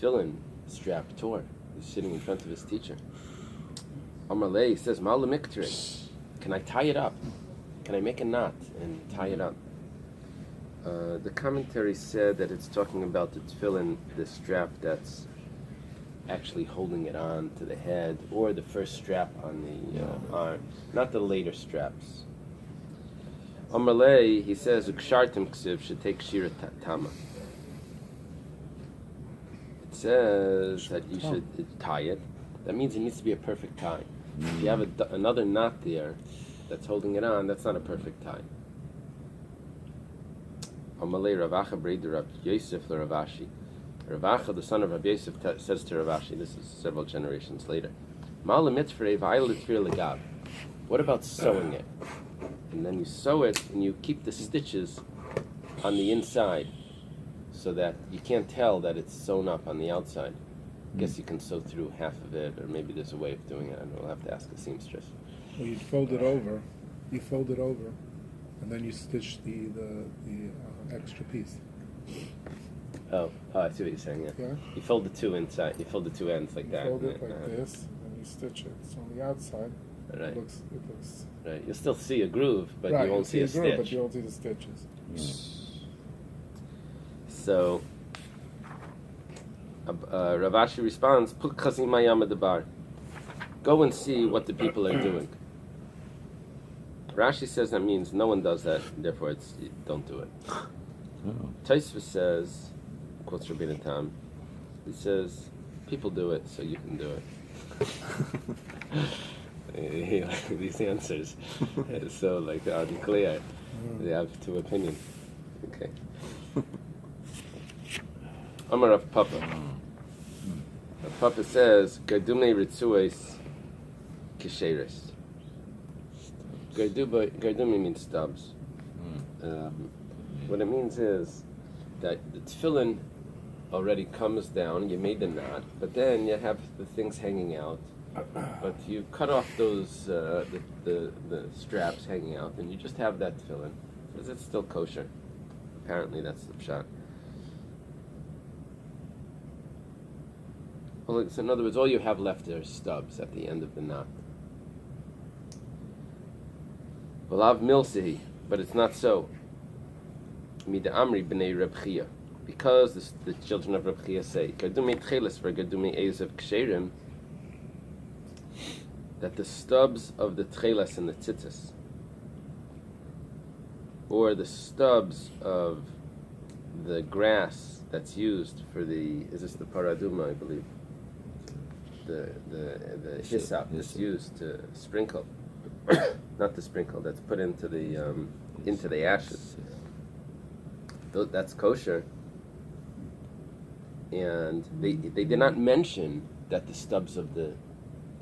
tefillin strap tore. He's sitting in front of his teacher. Amalei says, "Ma'ala miktre." Can I tie it up? Can I make a knot and tie it up? The commentary said that it's talking about the tefillin, the strap that's actually holding it on to the head, or the first strap on the arm, not the later straps. Amalei, he says, "Ukshartim ksiv should take shira tama." It says that you should tie it. That means it needs to be a perfect tie. If you have another knot there that's holding it on, that's not a perfect tie. Amalei Ravacha Breder Rav Yosef Ravashi. Ravacha, the son of Rabbi Yosef, says to Ravashi, this is several generations later, what about sewing it? And then you sew it and you keep the stitches on the inside so that you can't tell that it's sewn up on the outside. I guess you can sew through half of it, or maybe there's a way of doing it. I don't know, I'll have to ask the seamstress. Well, you fold it over, and then you stitch the extra piece. Oh, I see what you're saying. Yeah. You fold the two inside. You fold the two ends like that. You fold it like this, and you stitch it. So on the outside, right. It looks. Right. You'll still see a groove, but right, you won't see a stitch. But you won't see the stitches. So, Ravashi responds, "Put chazim bar. Go and see what the people are doing." Rashi says that means no one does that, therefore don't do it. Tosfos says, quotes Rabbi Tam, he says, people do it, so you can do it. These answers, so like unclear. They have two opinions. Okay. Amar Rav Papa. Rav Papa says, "Gardume ritzues kisheres." Gardumi means stubs. What it means is that the tefillin already comes down, you made the knot, but then you have the things hanging out. But you cut off those, the straps hanging out, and you just have that tefillin. Because it's still kosher. Apparently that's the pshat. Well, so in other words, all you have left are stubs at the end of the knot. V'lav milsihi, but it's not so. Mida amri b'nei Reb Chia, because the children of Reb Chia say, "Gardumi tcheles for gardumi ezav ksherim," that the stubs of the tcheles and the tzitzis, or the stubs of the grass that's used for is this the paraduma, I believe, the hyssop that's used to sprinkle. Not the sprinkle, that's put into the ashes. That's kosher. And they did not mention that the stubs of the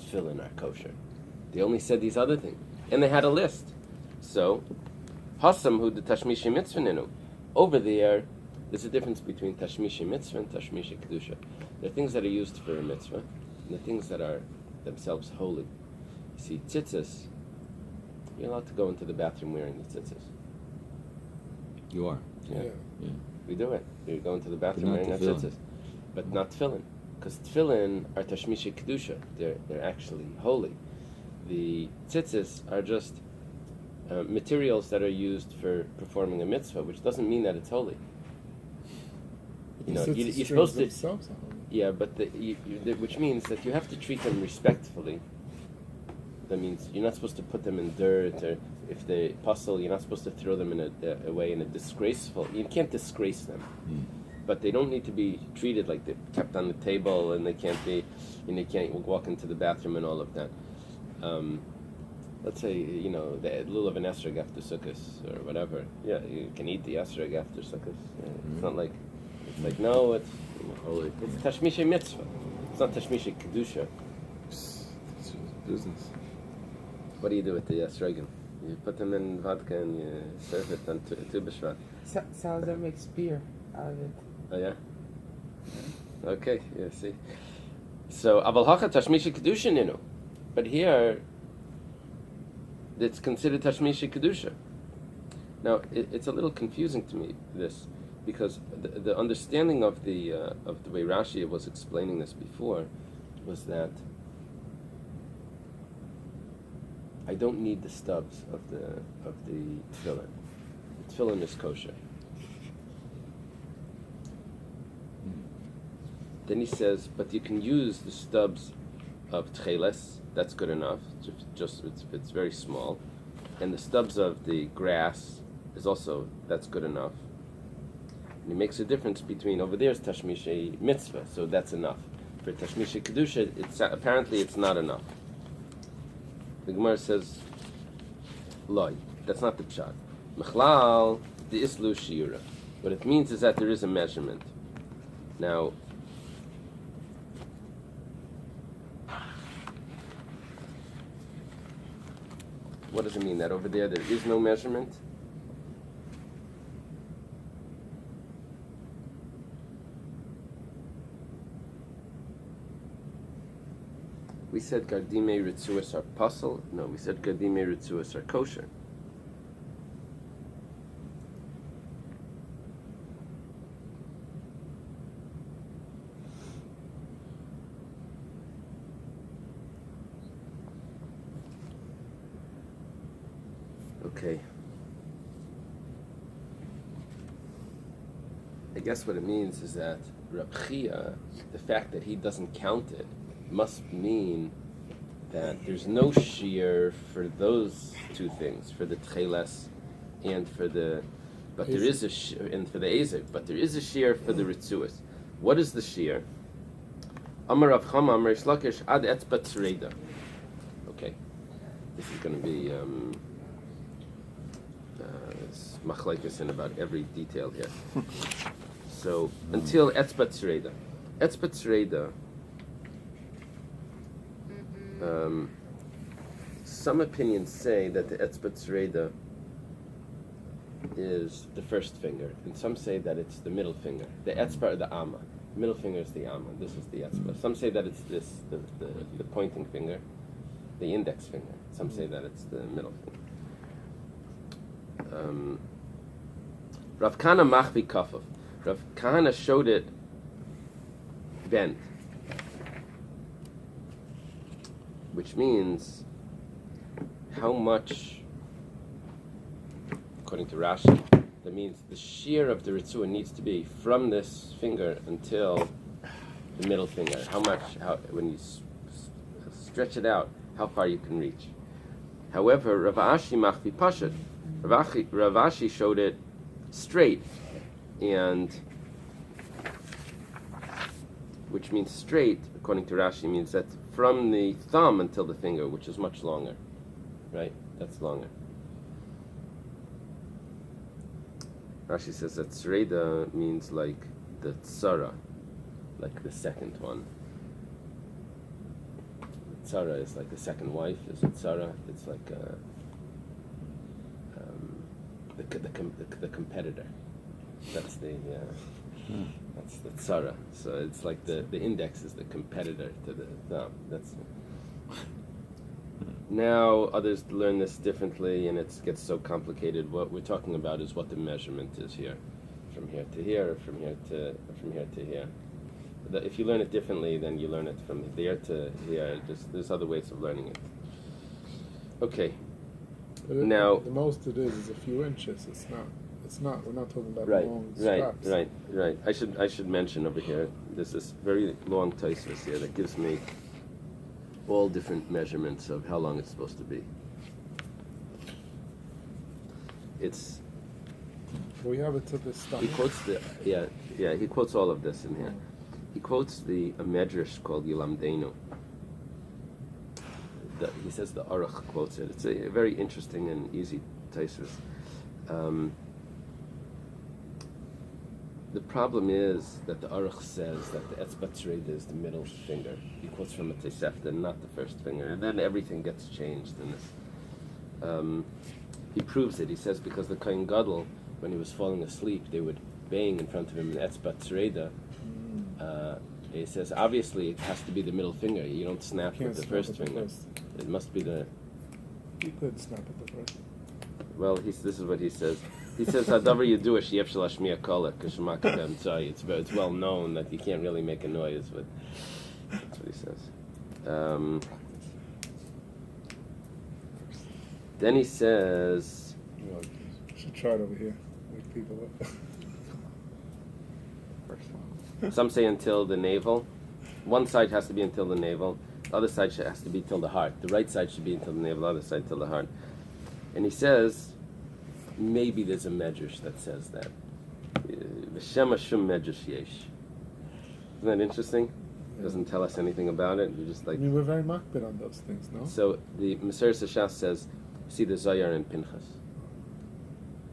tefillin are kosher. They only said these other things. And they had a list. So, Hasam hu de tashmishi mitzvah ninu. Over there's a difference between tashmishi mitzvah and tashmishi kedusha. There are things that are used for a mitzvah, and the things that are themselves holy. You see, tzitzis, you're allowed to go into the bathroom wearing the tzitzis. You are? Yeah. We do it. You go into the bathroom wearing the tzitzis. But not tefillin. Because tefillin are tashmishi kedusha. They're actually holy. The tzitzis are just materials that are used for performing a mitzvah, which doesn't mean that it's holy. You're supposed to... Yeah, but which means that you have to treat them respectfully. That means you're not supposed to put them in dirt, or if they puzzle, you're not supposed to throw them in away in a disgraceful. You can't disgrace them, but they don't need to be treated like they're kept on the table, and they can't can't walk into the bathroom and all of that. Let's say the lulav and esrog after sukkos or whatever. Yeah, you can eat the esrog after sukkos. It's not like no, it's holy. It's tashmishi mitzvah. It's not tashmishi kedusha. It's business. What do you do with the esrogim? You put them in vodka and you serve it on Tu B'Shvat. Some of them make beer out of it. Oh yeah? Okay, yeah, see. So, Aval Hacha Tashmishi Kedusha Ninu. But here, it's considered Tashmishi Kedusha. Now, it's a little confusing to me, this. because the understanding of the way Rashi was explaining this before was that I don't need the stubs of the tefillin. The tefillin is kosher. Then he says, but you can use the stubs of tcheles. That's good enough. Just it's very small, and the stubs of the grass is also that's good enough. And he makes a difference between over there is tashmishay mitzvah, so that's enough. For tashmishay kedusha, apparently it's not enough. The Gemara says, loy, that's not the pshat. Mechlal the islu shiura. What it means is that there is a measurement. Now, what does it mean that over there is no measurement? We said gardime ritzuas are puzzle. No, we said gardime ritzuas are kosher. Okay. I guess what it means is that Rabbi, the fact that he doesn't count it, must mean that there's no shear for those two things, for the tcheles and for the, but there is a shear, and for the ezik, but there is a shear for the ritzuas. What is the shear? Amar Rav Chama Amar Reish Lakish ad etzba tzreida. Okay, this is going to be machlekes in about every detail here. So until etzba tzreida, etzba tzreida. Some opinions say that the etzba tzreida is the first finger, and some say that it's the middle finger. The etzba or the amma. The middle finger is the amma. This is the etzba. Some say that it's this, the pointing finger, the index finger. Some say that it's the middle finger. Rav Kana machvi kafaf. Rav Kana showed it bent, which means how much, according to Rashi, that means the shear of the ritzua needs to be from this finger until the middle finger. How much, when you stretch it out, how far you can reach. However, Rav Ashi machvi pashat. Rav Ashi showed it straight, and which means straight, according to Rashi, means that from the thumb until the finger, which is much longer, right? That's longer. Rashi says that tzreida means like the tzara, like the second one. Tzara is like the second wife. Is it tzara? It's like the competitor. That's the tzara. So it's like the index is the competitor to the thumb. That's now others learn this differently, and it gets so complicated. What we're talking about is what the measurement is here, from here to here, or from here to here. If you learn it differently, then you learn it from there to here. There's other ways of learning it. Okay. Now the most it is a few inches. It's not. We're not talking about long straps. straps. Right. I should mention over here. There's this very long tosfos here that gives me all different measurements of how long it's supposed to be. It's. We have it to the stomach. He quotes he quotes all of this in here. He quotes a medrash called Yilamdenu. He says the Aruch quotes it. It's a very interesting and easy tosfos. The problem is that the Aruch says that the etzba tzreida is the middle finger. He quotes from a Tosefta, not the first finger, and then everything gets changed in this. He proves it. He says because the Kohen Gadol, when he was falling asleep, they would bang in front of him an etzba tzreida. He says obviously it has to be the middle finger. You don't snap with the first finger. It must be the. You could snap at the first. Well, this is what he says. He says, "Hadavar Yeduah Sheyev Shel Hashmiya Kola K'Shema Kadem Tzai." It's well known that you can't really make a noise, but that's what he says. Then he says, You should try it over here. Wake people up. some say until the navel. One side has to be until the navel. The other side has to be till the heart. The right side should be until the navel. The other side till the heart. And he says, maybe there's a medrash that says that. V'shem hashum medrash yesh. Isn't that interesting? Doesn't tell us anything about it. We're just like. I mean, we're very makbid on those things, no? So the Meseres Hashas says, see the Zayar and Pinchas.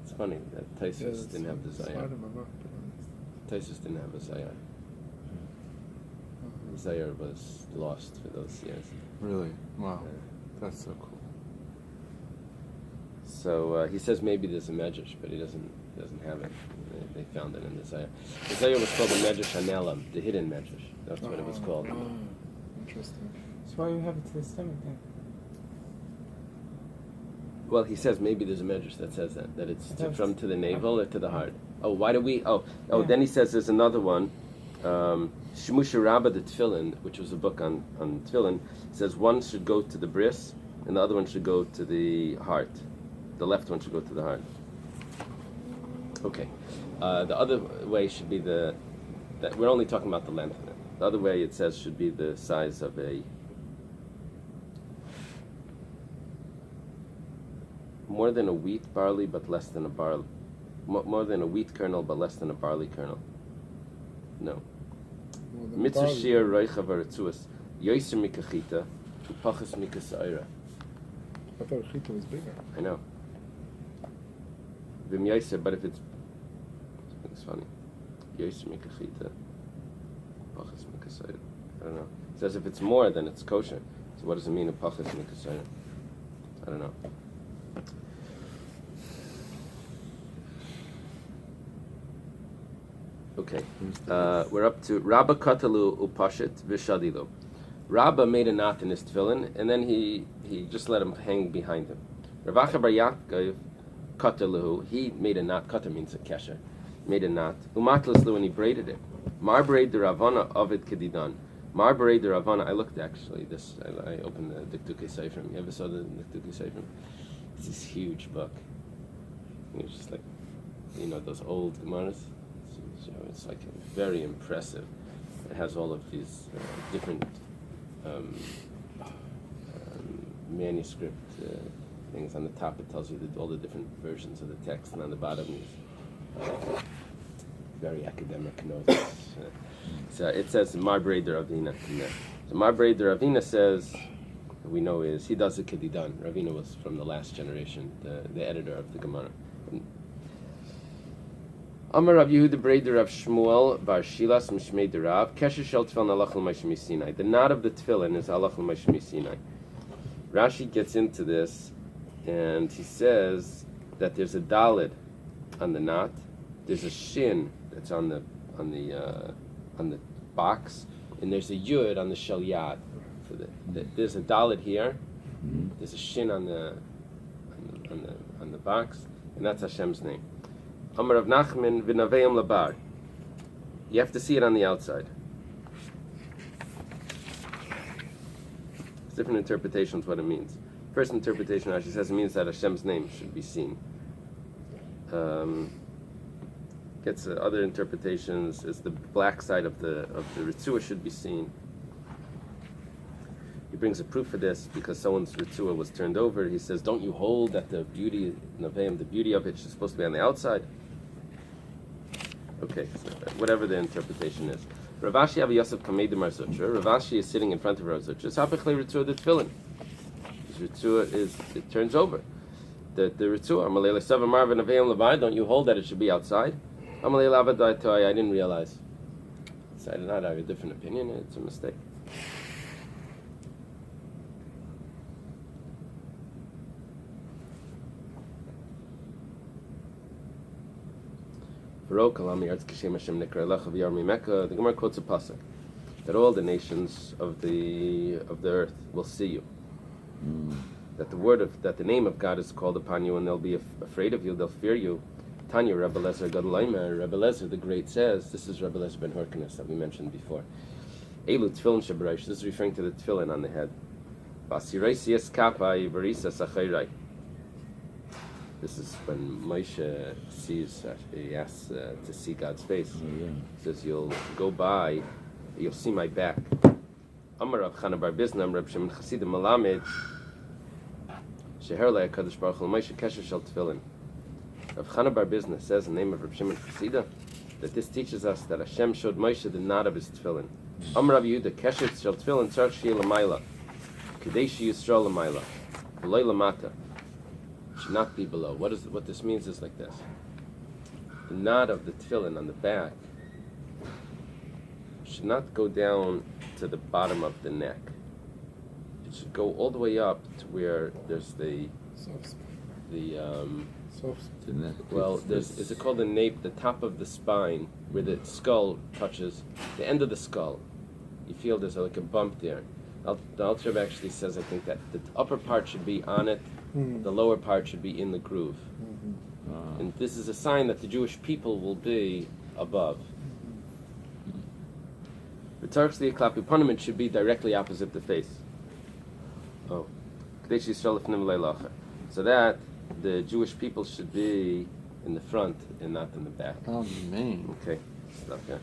It's funny that Taisus didn't have the Zayar. Taisus didn't have a Zayar. Zayar was lost for those years. Really? Wow. That's so cool. So he says maybe there's a medrash, but he doesn't have it. They found it in the Zayar. The Zayar was called the Medrash Hanelam, the hidden medrash. That's what it was called. Interesting. That's why you have it to the stomach then. Well, he says maybe there's a medrash that says that it's from to the navel or to the heart. Oh, why do we? Oh, yeah. Then he says there's another one. Shemusha Rabbah the Tefillin, which was a book on Tefillin, says one should go to the bris and the other one should go to the heart. The left one should go to the heart. Okay. The other way should be that we're only talking about the length of it. The other way it says should be the size of a more than a wheat barley, but less than a barley. More than a wheat kernel, but less than a barley kernel. No. Mitzvah shir roicha v'retzuas yoiser mikachita upachas mikasayra. I thought chita was bigger. I know. V'm yoiser, but if it's funny. Yoiser mikachita upachas mikasayra. I don't know. It says if it's more, then it's kosher. So what does it mean upachas mikasayra? I don't know. Okay, we're up to Rabba Katalu Upashit Vishadilu. Rabba made a knot in his tefillin, and then he just let him hang behind him. Ravacha Bar Yaakov Katalu, he made a knot. Kata means a kesher. Made a knot. Umatlaslu, and he braided it. Mar braid the Ravana Ovid Kedidan. Mar braid the Ravana. I looked actually. I opened the Diktukei Seifrim. You ever saw the Diktukei Seifrim? It's this huge book. It's just like, those old Gemaras. So it's like very impressive. It has all of these different manuscript things. On the top it tells you all the different versions of the text, and on the bottom is very academic notes. So it says Marbrei de Ravina. So Marbrei de Ravina says, we know is, he does the Kedidan. Ravina was from the last generation, the editor of the Gemara. Amar Rav Yehuda Breder Rav Shmuel Bar Shilas Mishmei de Rav Kesher Shel Tefillin Alach L'Moshe Sinai. The knot of the tefillin is Alach L'Moshe Sinai. Rashi gets into this, and he says that there's a dalid on the knot. There's a shin that's on the box, and there's a yud on the shel yad. There's a dalid here. There's a shin on the box, and that's Hashem's name. Amar Rav Nachman v'naveim labar. You have to see it on the outside. There's different interpretations what it means. First interpretation, Rashi says it means that Hashem's name should be seen. Gets other interpretations is the black side of the ritzua should be seen. He brings a proof for this because someone's ritzua was turned over. He says, "Don't you hold that the beauty of it is supposed to be on the outside?" Okay, so whatever the interpretation is. Rav Ashi Avi Yosef Kamedim Arzutra. Rav Ashi is sitting in front of Rav Zutra. Sapechle ritzua the tefillin. His ritzua it turns over. The ritzua Amalei Sava Marvin Aveim Levi. Don't you hold that it should be outside? Amalei Lavadai Toy. I didn't realize. So I did not have a different opinion. It's a mistake. The Gemara quotes a pasuk that all the nations of the earth will see you. That the name of God is called upon you, and they'll be afraid of you. They'll fear you, Tanya Rebbe Lezer Gadolaimer, Rebbe Lezer the Great says, this is Rebbe Lezer ben Hyrcanus that we mentioned before. Eilu tefillin shebereish. This is referring to the tefillin on the head. Basireisias kapai verisa sachairai. This is when Moshe sees, he asks to see God's face. He says, you'll go by, you'll see my back. Amar Rav Chana bar Biznam, Reb Shimon Chasidim Malamed, Sheher le'akadosh baruch hu Moshe kesher shel tefillin. Rav Chana bar Bizna says in the name of Reb Shimon Chasidah that this teaches us that Hashem showed Moshe the knot of his tefillin. Amar Rav Yehuda kesher shel tefillin tzarich sheyeh l'mayla, kedei sheyisrael l'mayla, v'loy l'mata. Should not be below. What this means is like this. The knot of the tefillin on the back should not go down to the bottom of the neck. It should go all the way up to where there's the is it called the nape, the top of the spine, where the skull touches the end of the skull. You feel there's like a bump there. The Alter Rebbe actually says, I think, that the upper part should be on it, the lower part should be in the groove. And this is a sign that the Jewish people will be above. The Tzarech Shliach Klapi Panim should be directly opposite the face. So that the Jewish people should be in the front and not in the back. Amen. Okay, stop there.